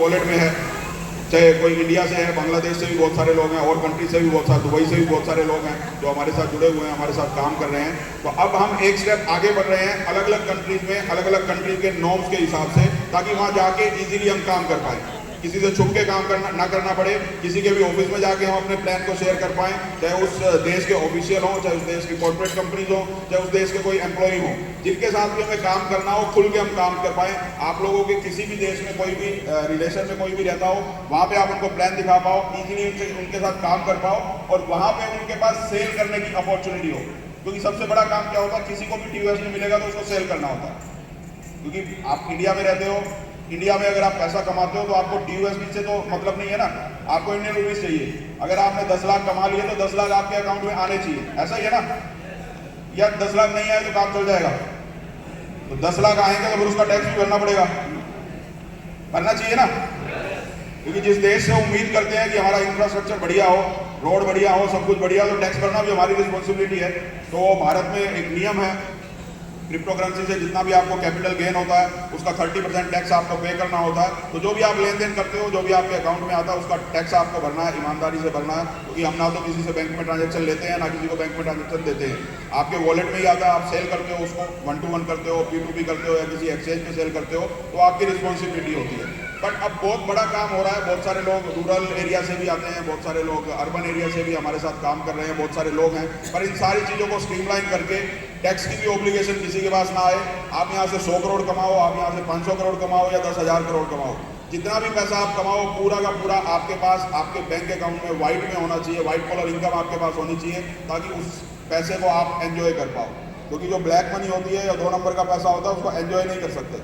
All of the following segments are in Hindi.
वॉलेट में है, चाहे कोई इंडिया से है, बांग्लादेश से भी बहुत सारे लोग हैं, और कंट्री से भी बहुत सारे, दुबई से भी बहुत सारे लोग हैं जो हमारे साथ जुड़े हुए हैं, हमारे साथ काम कर रहे हैं। तो अब हम एक स्टेप आगे बढ़ रहे हैं अलग अलग कंट्रीज में, अलग अलग कंट्री के नॉर्म्स के हिसाब से, ताकि वहाँ जाके इजीली हम काम कर पाएँ, किसी से छुप के काम ना करना पड़े, किसी के भी ऑफिस में जाके हम अपने प्लान को शेयर कर पाएँ, चाहे उस देश के ऑफिशियल हो, चाहे उस देश की कॉर्पोरेट कंपनीज हो, चाहे उस देश के कोई एम्प्लॉय हो, जिनके साथ भी हमें काम करना हो, खुल के हम काम कर पाएँ। आप लोगों के किसी भी देश में कोई भी रिलेशन में कोई भी रहता हो, वहाँ पे आप उनको प्लान दिखा पाओ, इजीली उनके साथ काम कर पाओ, और वहाँ पे उनके पास सेल करने की अपॉर्चुनिटी हो। क्योंकि सबसे बड़ा काम क्या होता है, किसी को भी टीयूएस में मिलेगा तो उसको सेल करना होता है। क्योंकि आप इंडिया में रहते हो, इंडिया में अगर आप पैसा कमाते हो तो आपको टीयूएसडी से तो मतलब नहीं है ना, आपको इंडियन रुपीज चाहिए। अगर आपने 10 लाख कमा लिए तो 10 लाख आपके अकाउंट में आने चाहिए, ऐसा ही है ना? या 10 लाख नहीं आए तो काम चल जाएगा? तो 10 लाख आएंगे तो फिर उसका टैक्स भी भरना पड़ेगा, भरना चाहिए ना। क्योंकि जिस देश से उम्मीद करते हैं कि हमारा इंफ्रास्ट्रक्चर बढ़िया हो, रोड बढ़िया हो, सब कुछ बढ़िया, तो टैक्स भरना भी हमारी रिस्पॉन्सिबिलिटी है। तो भारत में एक नियम है, क्रिप्टो करेंसी से जितना भी आपको कैपिटल गेन होता है उसका 30% टैक्स आपको पे करना होता है। तो जो भी आप लेन देन करते हो, जो भी आपके अकाउंट में आता है, उसका टैक्स आपको भरना है, ईमानदारी से भरना है। क्योंकि हम ना तो किसी से बैंक में ट्रांजेक्शन लेते हैं, ना किसी को बैंक में ट्रांजेक्शन देते हैं, आपके वॉलेट में ही आता है। आप सेल करते हो उसको, 1-to-1 करते हो, P2P करते हो, या किसी एक्सचेंज पे सेल करते हो, तो आपकी रिस्पॉन्सिबिलिटी होती है। बट अब बहुत बड़ा काम हो रहा है, बहुत सारे लोग रूरल एरिया से भी आते हैं, बहुत सारे लोग अर्बन एरिया से भी हमारे साथ काम कर रहे हैं, बहुत सारे लोग हैं। पर इन सारी चीज़ों को स्ट्रीमलाइन करके टैक्स की भी ऑब्लिगेशन किसी के पास ना आए। आप यहाँ से 100 करोड़ कमाओ, आप यहाँ से 500 करोड़ कमाओ, या 10,000 करोड़ कमाओ, जितना भी पैसा आप कमाओ पूरा का पूरा आपके पास, आपके बैंक अकाउंट में वाइट में होना चाहिए, वाइट कॉलर इनकम आपके पास होनी चाहिए, ताकि उस पैसे को आप एंजॉय कर पाओ। क्योंकि जो ब्लैक मनी होती है या 2 नंबर का पैसा होता है, उसको एंजॉय नहीं कर सकते।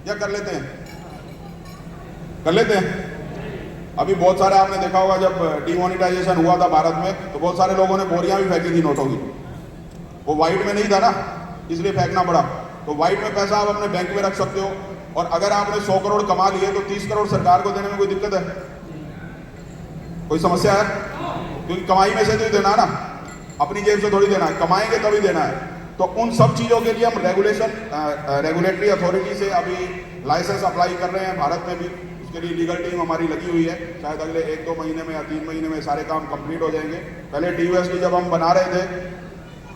या कर लेते हैं? कर लेते हैं। अभी बहुत सारे आपने देखा होगा, जब डिमोनिटाइजेशन हुआ था भारत में, तो बहुत सारे लोगों ने बोरियां भी फेंकी थी नोटों की। वो वाइट में नहीं था ना, इसलिए फेंकना पड़ा। तो वाइट में पैसा आप अपने बैंक में रख सकते हो, और अगर आपने 100 करोड़ कमा लिए तो 30 करोड़ सरकार को देने में कोई दिक्कत है? कोई समस्या है? क्योंकि कमाई में से तो ही देना है ना, अपनी जेब से थोड़ी देना है, कमाएंगे तभी देना है। तो उन सब चीज़ों के लिए हम रेगुलेटरी अथॉरिटी से अभी लाइसेंस अप्लाई कर रहे हैं भारत में भी। उसके लिए लीगल टीम हमारी लगी हुई है, शायद अगले 1-2 महीने में या 3 महीने में सारे काम कंप्लीट हो जाएंगे। पहले टीयूएसडी जब हम बना रहे थे,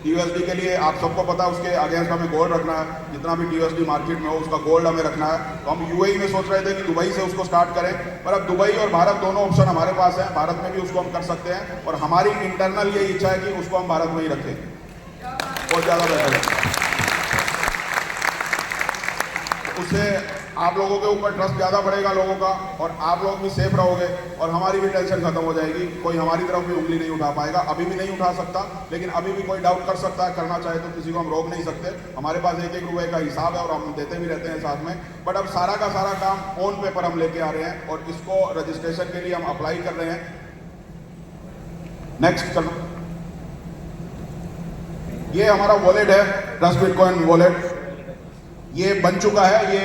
टीयूएसडी के लिए आप सबको पता है उसके अगेंस्ट हमें गोल्ड रखना है, जितना भी टीयूएसडी मार्केट में हो उसका गोल्ड हमें रखना है। तो हम यूएई में सोच रहे थे कि दुबई से उसको स्टार्ट करें, पर अब दुबई और भारत दोनों ऑप्शन हमारे पास है, भारत में भी उसको हम कर सकते हैं, और हमारी इंटरनल ये इच्छा है कि उसको हम भारत में ही रखें, बहुत ज़्यादा बेहतर है। उससे आप लोगों के ऊपर ट्रस्ट ज़्यादा बढ़ेगा लोगों का, और आप लोग भी सेफ रहोगे, और हमारी भी टेंशन खत्म हो जाएगी। कोई हमारी तरफ भी उंगली नहीं उठा पाएगा, अभी भी नहीं उठा सकता, लेकिन अभी भी कोई डाउट कर सकता है, करना चाहे तो किसी को हम रोक नहीं सकते। हमारे पास 1-1 रुपये का हिसाब है, और हम देते भी रहते हैं साथ में। बट अब सारा का सारा काम ऑन पेपर हम लेके आ रहे हैं, और इसको रजिस्ट्रेशन के लिए हम अप्लाई कर रहे हैं। नेक्स्ट चलो, ये हमारा वॉलेट है, ट्रस्ट बिटकॉइन वॉलेट। ये बन चुका है, ये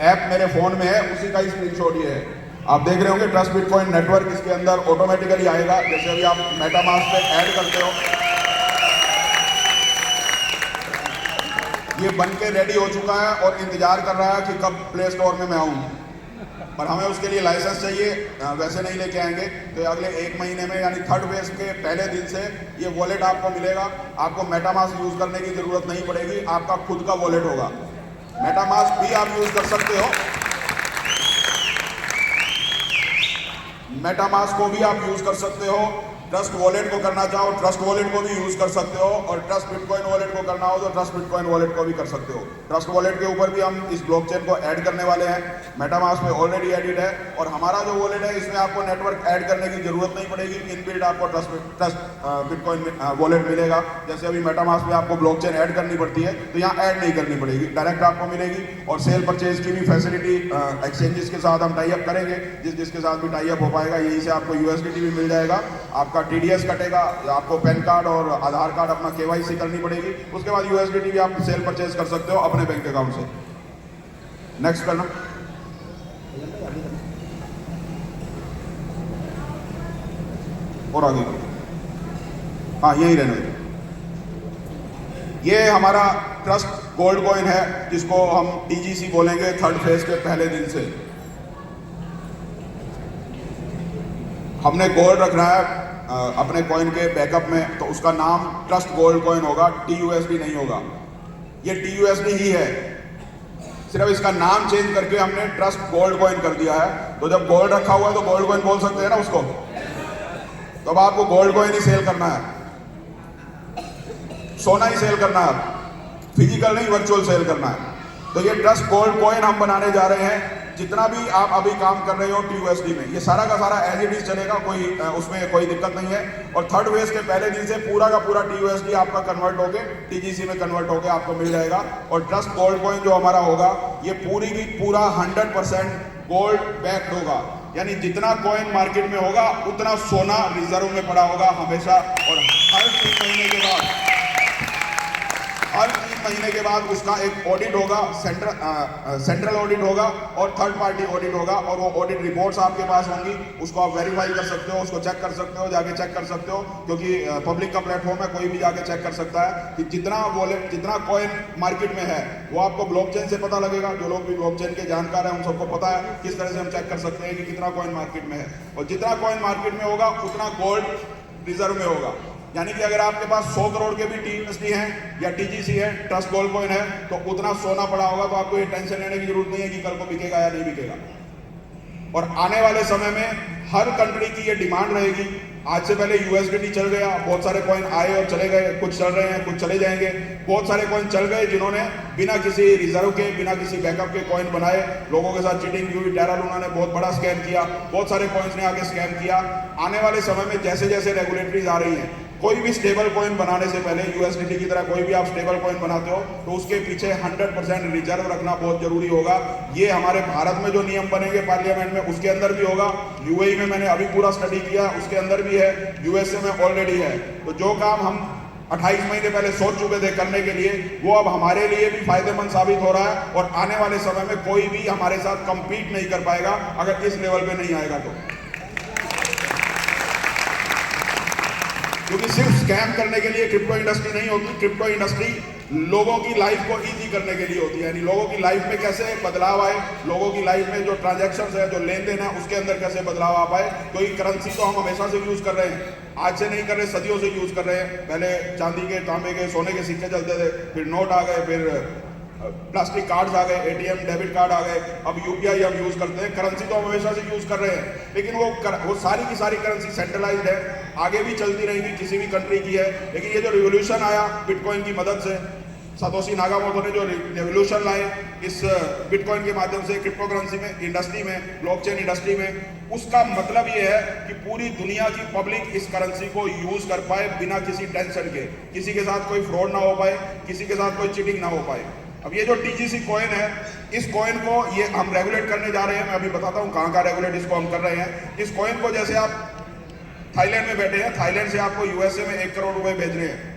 ऐप मेरे फोन में है, उसी का ही स्क्रीनशॉट ये है। आप देख रहे होंगे ट्रस्ट बिटकॉइन नेटवर्क, इसके अंदर ऑटोमेटिकली आएगा। जैसे अभी आप मेटामास्क पे ऐड करते हो, ये बन के रेडी हो चुका है और इंतजार कर रहा है कि कब प्ले स्टोर में मैं आऊँ। पर हमें उसके लिए लाइसेंस चाहिए, वैसे नहीं लेके आएंगे। तो अगले 1 महीने में, यानी 3rd फेज के पहले दिन से ये वॉलेट आपको मिलेगा। आपको मेटामास्क यूज करने की जरूरत नहीं पड़ेगी, आपका खुद का वॉलेट होगा। मेटामास्क भी आप यूज कर सकते हो, मेटामास्क को भी आप यूज कर सकते हो। ट्रस्ट वॉलेट को करना चाहो, ट्रस्ट वॉलेट को भी यूज कर सकते हो, और ट्रस्ट बिटकॉइन वॉलेट को करना हो तो ट्रस्ट बिटकॉइन वॉलेट को भी कर सकते हो। ट्रस्ट वॉलेट के ऊपर भी हम इस ब्लॉकचेन को ऐड करने वाले हैं। मेटामास्क में ऑलरेडी एडिड है, और हमारा जो वॉलेट है इसमें आपको नेटवर्क ऐड करने की जरूरत नहीं पड़ेगी। इनबिल्ट आपको ट्रस्ट बिटकॉइन वॉलेट मिलेगा। जैसे अभी मेटामास्क में आपको ब्लॉकचेन ऐड करनी पड़ती है, तो यहाँ ऐड नहीं करनी पड़ेगी, डायरेक्ट आपको मिलेगी। और सेल परचेज की भी फैसिलिटी एक्सचेंजेस के साथ हम टाई अप करेंगे, जिसके साथ भी टाई अप हो पाएगा, यहीं से आपको यूएसडीटी भी मिल जाएगा, आपका टीडीएस कटेगा, आपको पैन कार्ड और आधार कार्ड अपना केवाईसी करनी पड़ेगी। उसके बाद यूएसडीटी भी आप सेल परचेज कर सकते हो अपने बैंक अकाउंट से। नेक्स्ट करना, और आगे, हाँ यही रहने दो। ये हमारा ट्रस्ट गोल्ड कॉइन है, जिसको हम टीजीसी बोलेंगे 3rd फेज के पहले दिन से। हमने गोल्ड रखना है अपने कॉइन के बैकअप में, तो उसका नाम ट्रस्ट गोल्ड कॉइन होगा, TUSD नहीं होगा। ये TUSD ही है, सिर्फ इसका नाम चेंज करके हमने ट्रस्ट गोल्ड कॉइन कर दिया है। तो जब गोल्ड रखा हुआ है तो गोल्ड कॉइन बोल सकते हैं ना उसको, तो अब आपको गोल्ड कॉइन ही सेल करना है, सोना ही सेल करना है, फिजिकल नहीं वर्चुअल सेल करना है। तो ये ट्रस्ट गोल्ड कॉइन हम बनाने जा रहे हैं। जितना भी आप अभी काम कर रहे हो TUSD में, ये सारा का सारा एज इट इज चलेगा, कोई उसमें कोई दिक्कत नहीं है। और थर्ड फेज के पहले दिन से पूरा का पूरा TUSD आपका कन्वर्ट होके TGC में कन्वर्ट होके आपको मिल जाएगा। और ट्रस्ट गोल्ड कॉइन जो हमारा होगा ये पूरी की पूरा 100% गोल्ड बैक्ड होगा, यानी जितना कॉइन मार्केट में होगा उतना सोना रिजर्व में पड़ा होगा हमेशा। और हर 3 महीने के बाद उसका एक ऑडिट होगा, सेंट्रल ऑडिट होगा और थर्ड पार्टी ऑडिट होगा, और वो ऑडिट रिपोर्ट्स आपके पास होंगी। उसको आप वेरीफाई कर सकते हो, उसको चेक कर सकते हो, जाके चेक कर सकते हो, क्योंकि पब्लिक का प्लेटफॉर्म है, कोई भी जाके चेक कर सकता है कि जितना कॉइन मार्केट में है वो आपको ब्लॉकचेन से पता लगेगा। जो लोग भी ब्लॉकचेन के जानकार हैं उन सबको पता है किस तरह से हम चेक कर सकते हैं कि कितना कॉइन मार्केट में है। और जितना कॉइन मार्केट में होगा उतना गोल्ड रिजर्व में होगा, यानी कि अगर आपके पास 100 करोड़ के भी TUSD हैं या TGC है, ट्रस्ट गोल्ड कॉइन है, तो उतना सोना पड़ा होगा, तो आपको ये टेंशन लेने की जरूरत नहीं है कि कल को बिकेगा या नहीं बिकेगा। और आने वाले समय में हर कंट्री की ये डिमांड रहेगी। आज से पहले USDT चल गया, बहुत सारे कॉइन आए और चले गए, कुछ चल रहे हैं, कुछ चले जाएंगे। बहुत सारे कॉइन चल गए जिन्होंने बिना किसी रिजर्व के, बिना किसी बैकअप के कॉइन बनाए, लोगों के साथ चीटिंग की हुई। टेरा लूना ने बहुत बड़ा स्कैम किया, बहुत सारे कॉइन्स ने आके स्कैम किया। आने वाले समय में जैसे जैसे रेगुलेटरीज आ रही हैं, कोई भी स्टेबल कॉइन बनाने से पहले USDT की तरह कोई भी आप स्टेबल कॉइन बनाते हो तो उसके पीछे 100% रिजर्व रखना बहुत जरूरी होगा। ये हमारे भारत में जो नियम बनेंगे पार्लियामेंट में उसके अंदर भी होगा, UAE में मैंने अभी पूरा स्टडी किया उसके अंदर भी है, USA में ऑलरेडी है। तो जो काम हम 28 महीने पहले सोच चुके थे करने के लिए, वो अब हमारे लिए भी फायदेमंद साबित हो रहा है। और आने वाले समय में कोई भी हमारे साथ कंपीट नहीं कर पाएगा अगर इस लेवल पे नहीं आएगा तो। क्योंकि सिर्फ स्कैम करने के लिए क्रिप्टो इंडस्ट्री नहीं होती, क्रिप्टो इंडस्ट्री लोगों की लाइफ को इजी करने के लिए होती है, यानी लोगों की लाइफ में कैसे बदलाव आए, लोगों की लाइफ में जो ट्रांजैक्शंस है, जो लेन देन है, उसके अंदर कैसे बदलाव आ पाए। तो ये करेंसी तो हम हमेशा से यूज कर रहे हैं, आज से नहीं कर रहे, सदियों से यूज कर रहे हैं। पहले चांदी के, तांबे के, सोने के सिक्के चलते थे, फिर नोट आ गए, फिर प्लास्टिक कार्ड्स आ गए, ATM डेबिट कार्ड आ गए, अब UPI हम यूज करते हैं। करेंसी तो हम हमेशा से यूज कर रहे हैं, लेकिन वो सारी की सारी करेंसी सेंट्रलाइज्ड है, आगे भी चलती रहेगी, किसी भी कंट्री की है। लेकिन ये जो रिवोल्यूशन आया बिटकॉइन की मदद से, सातोशी नाकामोटो ने जो रिवोल्यूशन लाए इस बिटकॉइन के माध्यम से क्रिप्टो करेंसी में, इंडस्ट्री में, ब्लॉकचेन इंडस्ट्री में, उसका मतलब ये है कि पूरी दुनिया की पब्लिक इस करेंसी को यूज कर पाए बिना किसी टेंशन के, किसी के साथ कोई फ्रॉड ना हो पाए, किसी के साथ कोई चीटिंग ना हो पाए। अब ये जो TGC कॉइन है, इस कॉइन को ये हम रेगुलेट करने जा रहे हैं। मैं अभी बताता हूँ कहाँ कहाँ रेगुलेट इसको हम कर रहे हैं। इस कॉइन को जैसे आप थाईलैंड में बैठे हैं, थाईलैंड से आपको USA में 1 करोड़ रुपए भेजने हैं।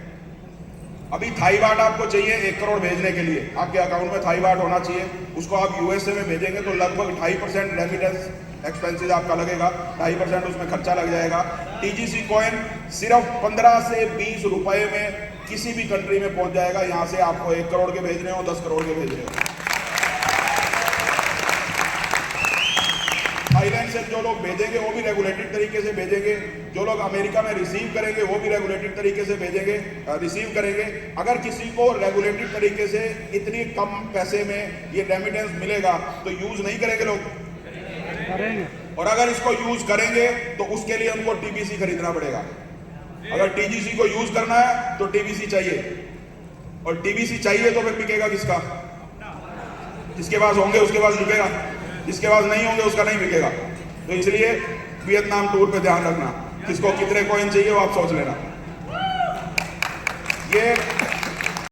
अभी थाई बाट आपको चाहिए 1 करोड़ भेजने के लिए, आपके अकाउंट में थाई बाट होना चाहिए। उसको आप USA में भेजेंगे तो लगभग 2.5% रेमिटेंस एक्सपेंसेस आपका लगेगा, 2.5% उसमें खर्चा लग जाएगा। TGC कॉइन सिर्फ 15 से 20 रुपए में किसी भी कंट्री में पहुंच जाएगा। यहां से आपको 1 करोड़ के भेज रहे हो, 10 करोड़ के भेज रहे हो। थाईलैंड से जो लोग भेजेंगे वो भी रेगुलेटेड तरीके से भेजेंगे, जो लोग अमेरिका में रिसीव करेंगे वो भी रेगुलेटेड तरीके से भेजेंगे, रिसीव करेंगे। अगर किसी को रेगुलेटेड तरीके से इतनी कम पैसे में ये रेमिटेंस मिलेगा तो यूज नहीं करेंगे लोग, और अगर इसको यूज करेंगे तो उसके लिए उनको TBC खरीदना पड़ेगा। अगर TGC को यूज करना है तो TBC चाहिए, और TBC चाहिए तो फिर बिकेगा किसका? जिसके पास होंगे उसके पास बिकेगा, जिसके पास नहीं होंगे उसका नहीं बिकेगा। तो इसलिए वियतनाम टूर पे ध्यान रखना, किसको कितने कॉइन चाहिए वो आप सोच लेना। ये